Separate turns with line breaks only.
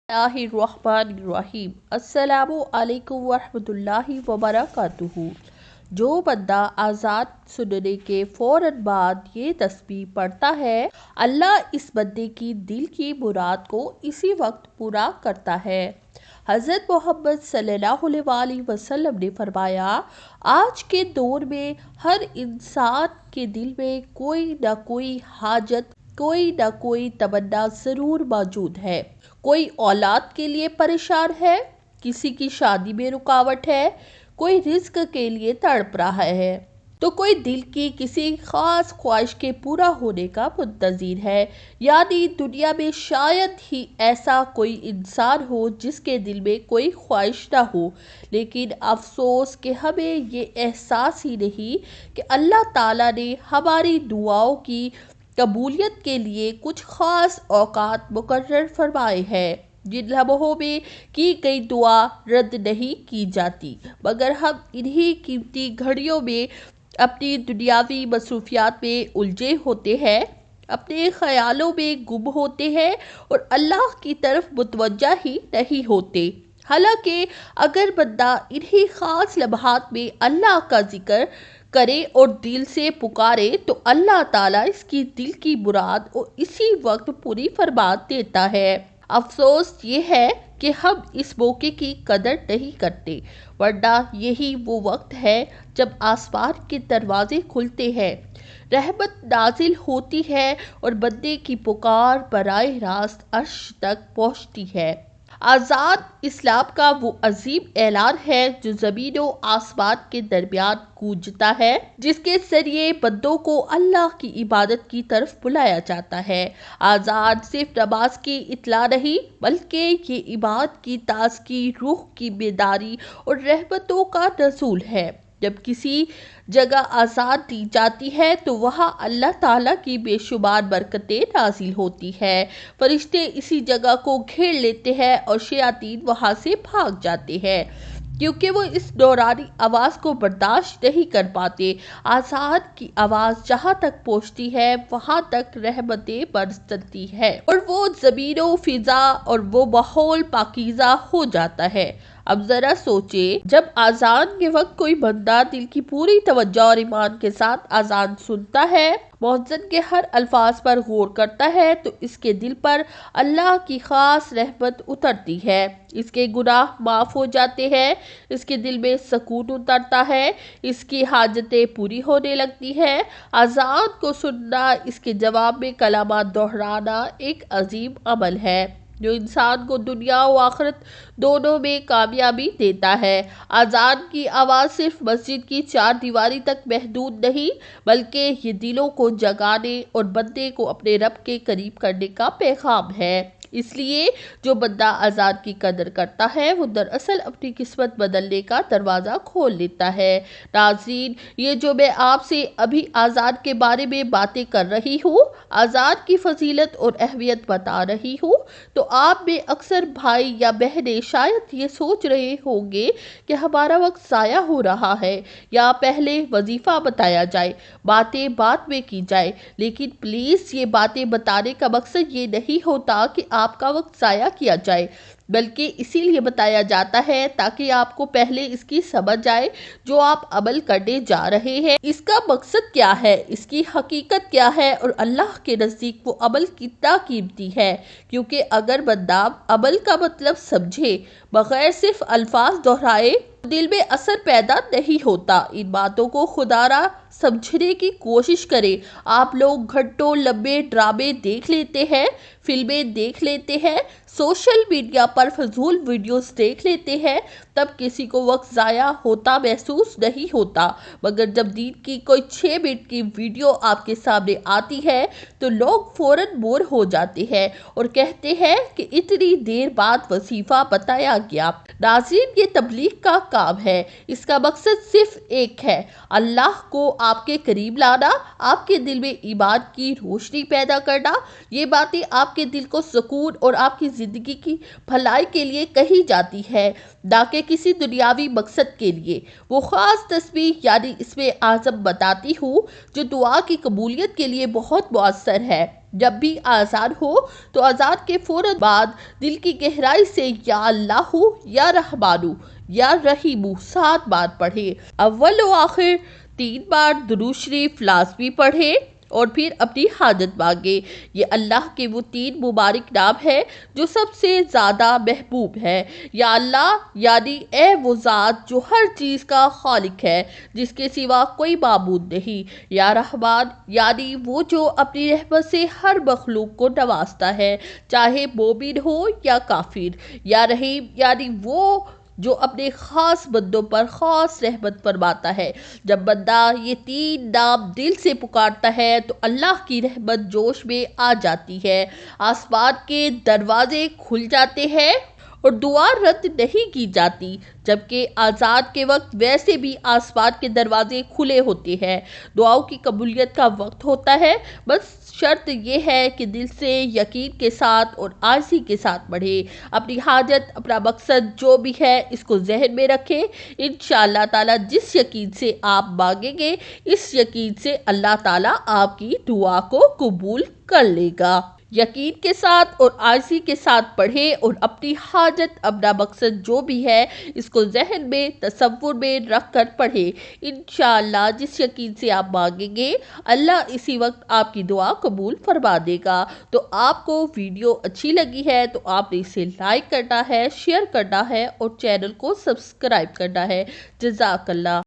اللہ الرحمن الرحیم۔ السلام علیکم ورحمۃ اللہ وبرکاتہ۔ جو بندہ اذان سننے کے فوراً بعد یہ تسبیح پڑھتا ہے، اللہ اس بندے کی دل کی مراد کو اسی وقت پورا کرتا ہے۔ حضرت محمد صلی اللہ علیہ وآلہ وسلم نے فرمایا، آج کے دور میں ہر انسان کے دل میں کوئی نہ کوئی حاجت، کوئی نہ کوئی تمنا ضرور موجود ہے۔ کوئی اولاد کے لیے پریشان ہے، کسی کی شادی میں رکاوٹ ہے، کوئی رزق کے لیے تڑپ رہا ہے، تو کوئی دل کی کسی خاص خواہش کے پورا ہونے کا منتظر ہے۔ یعنی دنیا میں شاید ہی ایسا کوئی انسان ہو جس کے دل میں کوئی خواہش نہ ہو، لیکن افسوس کہ ہمیں یہ احساس ہی نہیں کہ اللہ تعالیٰ نے ہماری دعاؤں کی قبولیت کے لیے کچھ خاص اوقات مقرر فرمائے ہیں، جن لمحوں میں کی گئی دعا رد نہیں کی جاتی، مگر ہم انہی قیمتی گھڑیوں میں اپنی دنیاوی مصروفیات میں الجھے ہوتے ہیں، اپنے خیالوں میں گم ہوتے ہیں اور اللہ کی طرف متوجہ ہی نہیں ہوتے۔ حالانکہ اگر بندہ انہی خاص لمحات میں اللہ کا ذکر کرے اور دل سے پکارے تو اللہ تعالیٰ اس کی دل کی مراد اور اسی وقت پوری فرما دیتا ہے۔ افسوس یہ ہے کہ ہم اس موقع کی قدر نہیں کرتے، ورنہ یہی وہ وقت ہے جب آسمان کے دروازے کھلتے ہیں، رحمت نازل ہوتی ہے اور بندے کی پکار براہ راست عرش تک پہنچتی ہے۔ اذان اسلام کا وہ عظیم اعلان ہے جو زمین و آسمان کے درمیان گونجتا ہے، جس کے ذریعے بندوں کو اللہ کی عبادت کی طرف بلایا جاتا ہے۔ اذان صرف نماز کی اطلاع نہیں، بلکہ یہ ایمان کی تازگی، روح کی بیداری اور رحمتوں کا نزول ہے۔ جب کسی جگہ اذان دی جاتی ہے تو وہاں اللہ تعالیٰ کی بے شمار برکتیں نازل ہوتی ہیں، فرشتے اسی جگہ کو گھیر لیتے ہیں اور شیاطین وہاں سے بھاگ جاتے ہیں، کیونکہ وہ اس نورانی آواز کو برداشت نہیں کر پاتے۔ اذان کی آواز جہاں تک پہنچتی ہے وہاں تک رحمتیں برستی ہیں اور وہ زمین و فضا اور وہ ماحول پاکیزہ ہو جاتا ہے۔ اب ذرا سوچیں، جب اذان کے وقت کوئی بندہ دل کی پوری توجہ اور ایمان کے ساتھ اذان سنتا ہے، مؤذن کے ہر الفاظ پر غور کرتا ہے، تو اس کے دل پر اللہ کی خاص رحمت اترتی ہے، اس کے گناہ معاف ہو جاتے ہیں، اس کے دل میں سکون اترتا ہے، اس کی حاجتیں پوری ہونے لگتی ہیں۔ اذان کو سننا، اس کے جواب میں کلمات دہرانا ایک عظیم عمل ہے جو انسان کو دنیا و آخرت دونوں میں کامیابی دیتا ہے۔ اذان کی آواز صرف مسجد کی چار دیواری تک محدود نہیں، بلکہ یہ دلوں کو جگانے اور بندے کو اپنے رب کے قریب کرنے کا پیغام ہے۔ اس لیے جو بندہ اذان کی قدر کرتا ہے وہ دراصل اپنی قسمت بدلنے کا دروازہ کھول لیتا ہے۔ ناظرین، یہ جو میں آپ سے ابھی اذان کے بارے میں باتیں کر رہی ہوں، اذان کی فضیلت اور اہمیت بتا رہی ہوں، تو آپ میں اکثر بھائی یا بہنیں شاید یہ سوچ رہے ہوں گے کہ ہمارا وقت ضائع ہو رہا ہے، یا پہلے وظیفہ بتایا جائے، باتیں بعد میں کی جائے۔ لیکن پلیز، یہ باتیں بتانے کا مقصد یہ نہیں ہوتا کہ آپ کا وقت ضائع کیا جائے، بلکہ اسی لیے بتایا جاتا ہے تاکہ آپ کو پہلے اس کی سمجھ آئے جو آپ عمل کرنے جا رہے ہیں، اس کا مقصد کیا ہے، اس کی حقیقت کیا ہے اور اللہ کے نزدیک وہ عمل کتنا قیمتی ہے۔ کیونکہ اگر بندہ عمل کا مطلب سمجھے بغیر صرف الفاظ دہرائے، دل میں اثر پیدا نہیں ہوتا۔ ان باتوں کو خدا را سمجھنے کی کوشش کریں۔ آپ لوگ گھنٹوں لمبے ڈرامے دیکھ لیتے ہیں، فلمیں دیکھ لیتے ہیں، سوشل میڈیا پر فضول ویڈیوز دیکھ لیتے ہیں، تب کسی کو وقت ضائع ہوتا محسوس نہیں ہوتا، مگر جب دین کی کوئی 6 منٹ کی ویڈیو آپ کے سامنے آتی ہے تو لوگ فوراً بور ہو جاتے ہیں اور کہتے ہیں کہ اتنی دیر بعد وظیفہ بتایا گیا۔ ناظرین، یہ تبلیغ کا کام ہے، اس کا مقصد صرف ایک ہے، اللہ کو آپ کے قریب لانا، آپ کے دل میں ایمان کی روشنی پیدا کرنا۔ یہ باتیں آپ کے دل کو سکون اور آپ کی زندگی کی بھلائی کے لیے کہی جاتی ہے، نہ کہ کسی دنیاوی مقصد کے لیے۔ وہ خاص تسبیح یعنی اسم اعظم بتاتی ہوں جو دعا کی قبولیت کے لیے بہت مؤثر ہے۔ جب بھی آزان ہو تو آزان کے فوراً بعد دل کی گہرائی سے یا اللہ یا رحمانو یا رحیمو 7 بار پڑھے۔ اول و آخر 3 بار درود شریف لازمی پڑھے اور پھر اپنی حاجت مانگے۔ یہ اللہ کے وہ 3 مبارک نام ہے جو سب سے زیادہ محبوب ہے۔ یا اللہ یعنی اے وہ ذات جو ہر چیز کا خالق ہے، جس کے سوا کوئی معبود نہیں۔ یا رحمان یعنی وہ جو اپنی رحمت سے ہر مخلوق کو نوازتا ہے، چاہے مومن ہو یا کافر۔ یا رحیم یعنی وہ جو اپنے خاص بندوں پر خاص رحمت فرماتا ہے۔ جب بندہ یہ 3 نام دل سے پکارتا ہے تو اللہ کی رحمت جوش میں آ جاتی ہے، آسمان کے دروازے کھل جاتے ہیں اور دعا رد نہیں کی جاتی، جبکہ آزان کے وقت ویسے بھی آسمان کے دروازے کھلے ہوتے ہیں۔ دعاؤں کی قبولیت کا وقت ہوتا ہے، بس شرط یہ ہے کہ دل سے یقین کے ساتھ اور عاجزی کے ساتھ پڑھے۔ اپنی حاجت، اپنا مقصد جو بھی ہے اس کو ذہن میں رکھیں۔ انشاءاللہ تعالیٰ جس یقین سے آپ مانگیں گے، اس یقین سے اللہ تعالیٰ آپ کی دعا کو قبول کر لے گا۔ یقین کے ساتھ اور عاجزی کے ساتھ پڑھیں اور اپنی حاجت، اپنا مقصد جو بھی ہے اس کو ذہن میں تصور میں رکھ کر پڑھیں۔ انشاءاللہ جس یقین سے آپ مانگیں گے اللہ اسی وقت آپ کی دعا قبول فرما دے گا۔ تو آپ کو ویڈیو اچھی لگی ہے تو آپ نے اسے لائک کرنا ہے، شیئر کرنا ہے اور چینل کو سبسکرائب کرنا ہے۔ جزاک اللہ۔